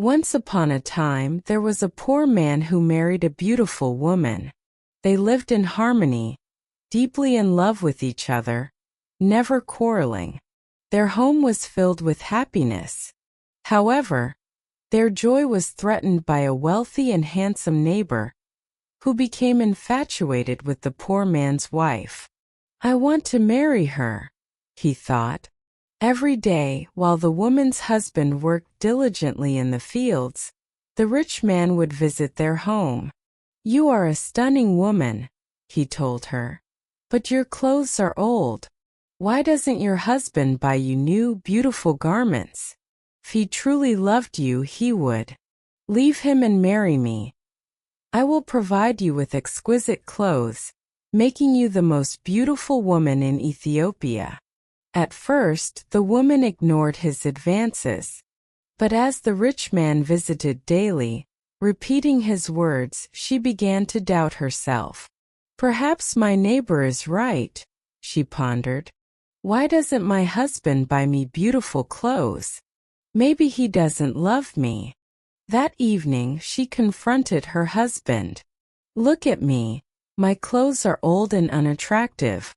Once upon a time, there was a poor man who married a beautiful woman. They lived in harmony, deeply in love with each other, never quarreling. Their home was filled with happiness. However, their joy was threatened by a wealthy and handsome neighbor who became infatuated with the poor man's wife. "I want to marry her," he thought. Every day, while the woman's husband worked diligently in the fields, the rich man would visit their home. "You are a stunning woman," he told her, "but your clothes are old. Why doesn't your husband buy you new, beautiful garments? If he truly loved you, he would. Leave him and marry me. I will provide you with exquisite clothes, making you the most beautiful woman in Ethiopia." At first, the woman ignored his advances. But as the rich man visited daily, repeating his words, she began to doubt herself. "Perhaps my neighbor is right," she pondered. "Why doesn't my husband buy me beautiful clothes? Maybe he doesn't love me." That evening, she confronted her husband. "Look at me. My clothes are old and unattractive.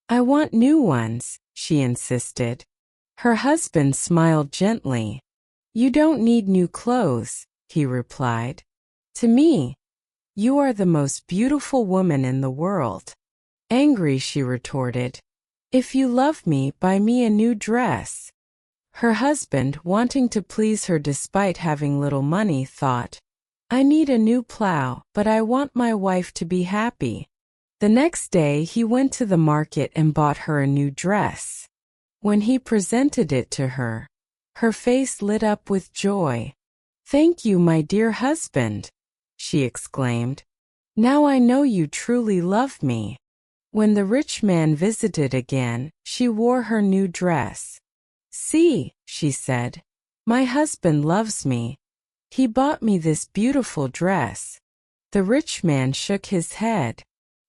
I want new ones," she insisted. Her husband smiled gently. "You don't need new clothes," he replied. "To me, you are the most beautiful woman in the world." Angry, she retorted, "If you love me, buy me a new dress." Her husband, wanting to please her despite having little money, thought, "I need a new plow, but I want my wife to be happy." The next day he went to the market and bought her a new dress. When he presented it to her, her face lit up with joy. "Thank you, my dear husband," she exclaimed. "Now I know you truly love me." When the rich man visited again, she wore her new dress. "See," she said, "my husband loves me. He bought me this beautiful dress." The rich man shook his head.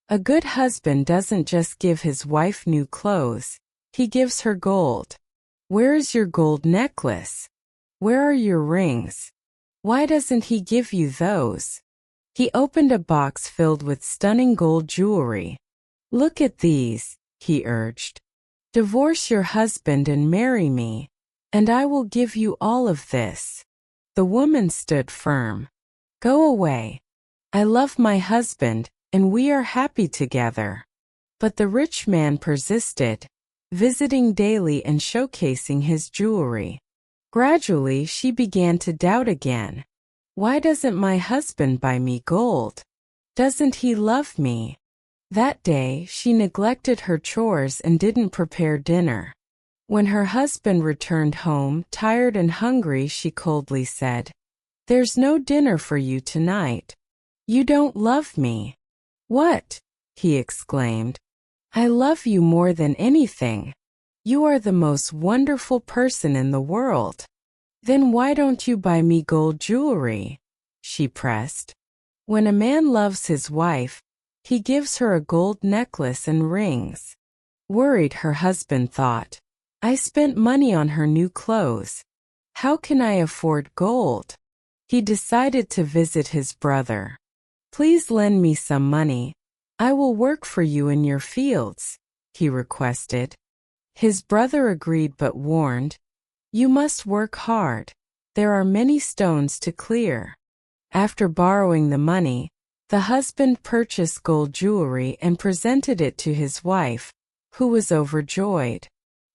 A good husband doesn't just give his wife new clothes, he gives her gold. "Where is your gold necklace? Where are your rings? Why doesn't he give you those?" He opened a box filled with stunning gold jewelry. "Look at these," he urged. "Divorce your husband and marry me, and I will give you all of this." The woman stood firm. "Go away. I love my husband, and we are happy together." But the rich man persisted, visiting daily and showcasing his jewelry. Gradually, she began to doubt again. "Why doesn't my husband buy me gold? Doesn't he love me?" That day, she neglected her chores and didn't prepare dinner. When her husband returned home, tired and hungry, she coldly said, "There's no dinner for you tonight. You don't love me." "What?" he exclaimed. "I love you more than anything. You are the most wonderful person in the world. Then why don't you buy me gold jewelry?" she pressed. When a man loves his wife, he gives her a gold necklace and rings. Worried, her husband thought, "I spent money on her new clothes. How can I afford gold?" He decided to visit his brother. "Please lend me some money. I will work for you in your fields," he requested. His brother agreed but warned, "You must work hard. There are many stones to clear." After borrowing the money, the husband purchased gold jewelry and presented it to his wife, who was overjoyed.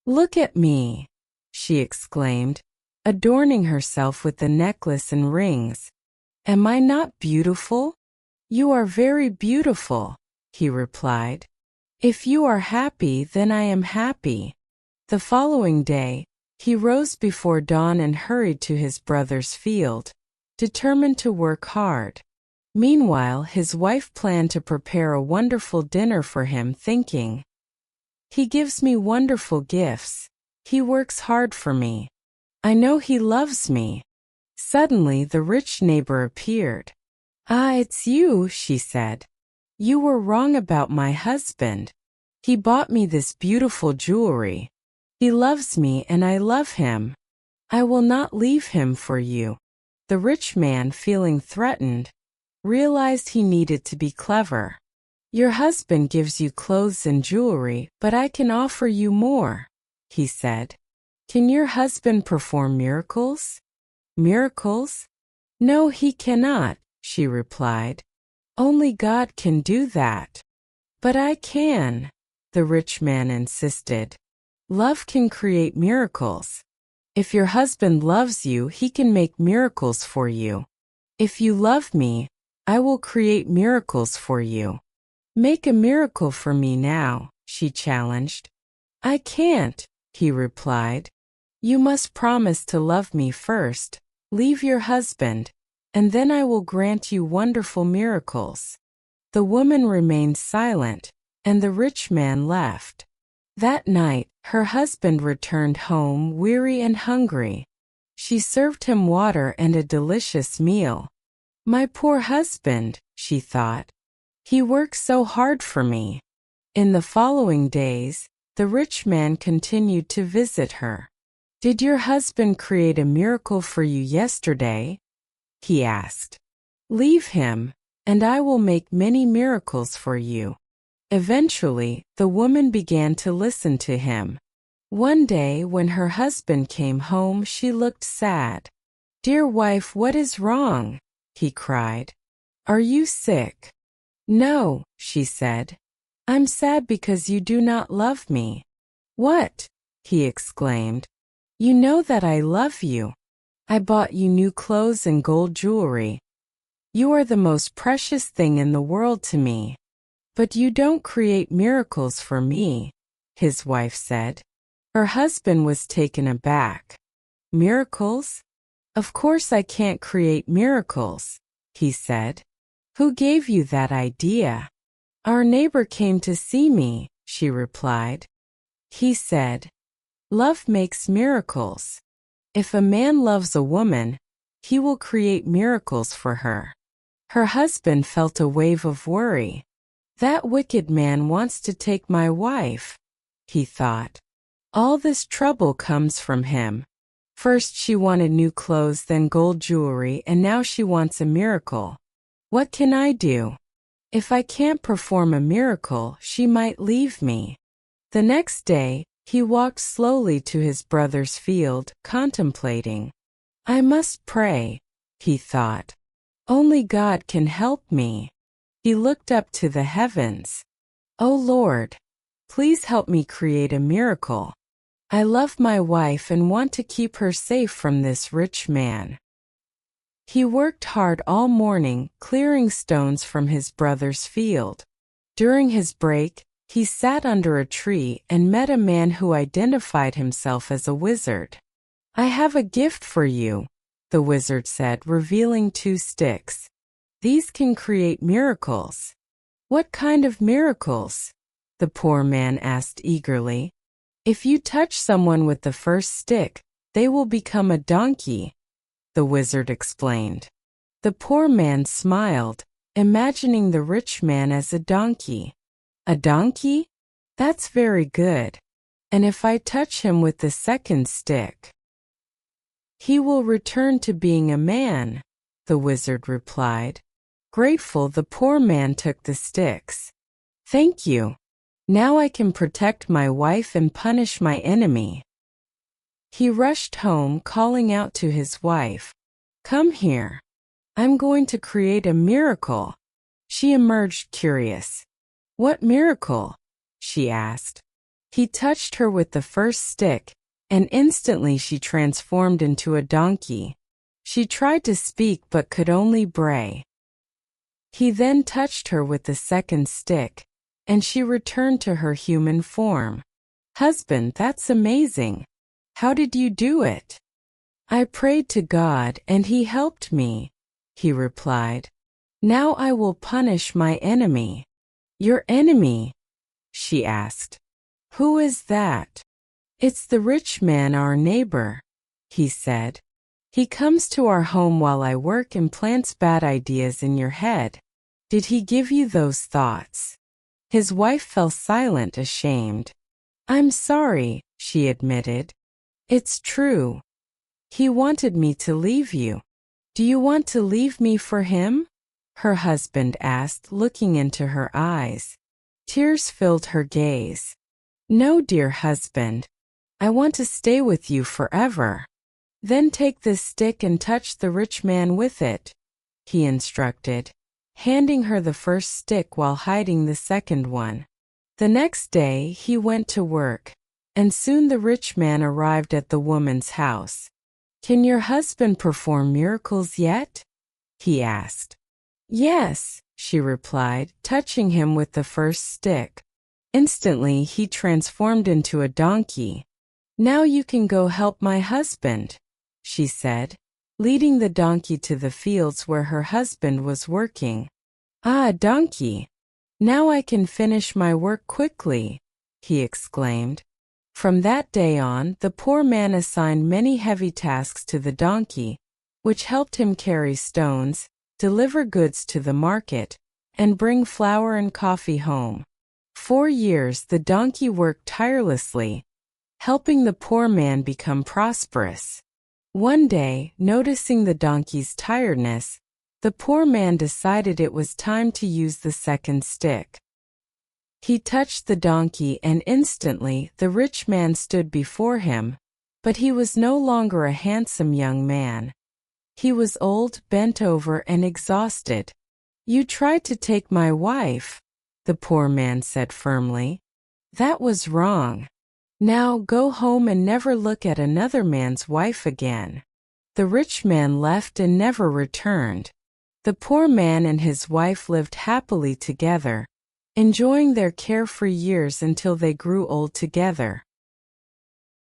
"Look at me," she exclaimed, adorning herself with the necklace and rings. "Am I not beautiful?" "You are very beautiful," he replied. "If you are happy, then I am happy." The following day, he rose before dawn and hurried to his brother's field, determined to work hard. Meanwhile, his wife planned to prepare a wonderful dinner for him, thinking, "He gives me wonderful gifts. He works hard for me. I know he loves me." Suddenly, the rich neighbor appeared. "Ah, it's you," she said. "You were wrong about my husband. He bought me this beautiful jewelry. He loves me and I love him. I will not leave him for you." The rich man, feeling threatened, realized he needed to be clever. "Your husband gives you clothes and jewelry, but I can offer you more," he said. "Can your husband perform miracles?" "Miracles? No, he cannot," she replied. "Only God can do that." "But I can," the rich man insisted. "Love can create miracles. If your husband loves you, he can make miracles for you. If you love me, I will create miracles for you." "Make a miracle for me now," she challenged. "I can't," he replied. "You must promise to love me first, leave your husband, and then I will grant you wonderful miracles." The woman remained silent, and the rich man left. That night, her husband returned home weary and hungry. She served him water and a delicious meal. "My poor husband," she thought. "He works so hard for me." In the following days, the rich man continued to visit her. "Did your husband create a miracle for you yesterday?" he asked. "Leave him, and I will make many miracles for you." Eventually, the woman began to listen to him. One day, when her husband came home, she looked sad. "Dear wife, what is wrong?" he cried. "Are you sick?" "No," she said. "I'm sad because you do not love me." "What?" he exclaimed. "You know that I love you. I bought you new clothes and gold jewelry. You are the most precious thing in the world to me. But you don't create miracles for me," his wife said. Her husband was taken aback. "Miracles? Of course I can't create miracles," he said. "Who gave you that idea?" "Our neighbor came to see me," she replied. He said, "Love makes miracles. If a man loves a woman, he will create miracles for her." Her husband felt a wave of worry. "That wicked man wants to take my wife," he thought. "All this trouble comes from him. First she wanted new clothes, then gold jewelry, and now she wants a miracle. What can I do? If I can't perform a miracle, she might leave me." The next day, he walked slowly to his brother's field, contemplating. "I must pray," he thought. "Only God can help me." He looked up to the heavens. "O Lord, please help me create a miracle. I love my wife and want to keep her safe from this rich man." He worked hard all morning, clearing stones from his brother's field. During his break, he sat under a tree and met a man who identified himself as a wizard. "I have a gift for you," the wizard said, revealing 2 sticks. "These can create miracles." "What kind of miracles?" the poor man asked eagerly. "If you touch someone with the first stick, they will become a donkey," the wizard explained. The poor man smiled, imagining the rich man as a donkey. "A donkey? That's very good. And if I touch him with the second stick?" "He will return to being a man," the wizard replied. Grateful, the poor man took the sticks. "Thank you. Now I can protect my wife and punish my enemy." He rushed home, calling out to his wife, "Come here. I'm going to create a miracle." She emerged curious. "What miracle?" she asked. He touched her with the first stick, and instantly she transformed into a donkey. She tried to speak but could only bray. He then touched her with the second stick, and she returned to her human form. "Husband, that's amazing. How did you do it?" "I prayed to God and He helped me," he replied. "Now I will punish my enemy." "Your enemy?" she asked. "Who is that?" "It's the rich man, our neighbor," he said. "He comes to our home while I work and plants bad ideas in your head. Did he give you those thoughts?" His wife fell silent, ashamed. "I'm sorry," she admitted. "It's true. He wanted me to leave you." Do you want to leave me for him? Her husband asked, looking into her eyes. Tears filled her gaze. No, dear husband. I want to stay with you forever. Then take this stick and touch the rich man with it, he instructed, handing her the first stick while hiding the second one. The next day he went to work, and soon the rich man arrived at the woman's house. Can your husband perform miracles yet? He asked. Yes, she replied, touching him with the first stick. Instantly he transformed into a donkey. Now you can go help my husband, she said, leading the donkey to the fields where her husband was working. Ah, donkey! Now I can finish my work quickly, he exclaimed. From that day on, the poor man assigned many heavy tasks to the donkey, which helped him carry stones, deliver goods to the market, and bring flour and coffee home. 4 years the donkey worked tirelessly, helping the poor man become prosperous. One day, noticing the donkey's tiredness, the poor man decided it was time to use the second stick. He touched the donkey and instantly the rich man stood before him, but he was no longer a handsome young man. He was old, bent over, and exhausted. You tried to take my wife, the poor man said firmly. That was wrong. Now go home and never look at another man's wife again. The rich man left and never returned. The poor man and his wife lived happily together, enjoying their carefree years until they grew old together.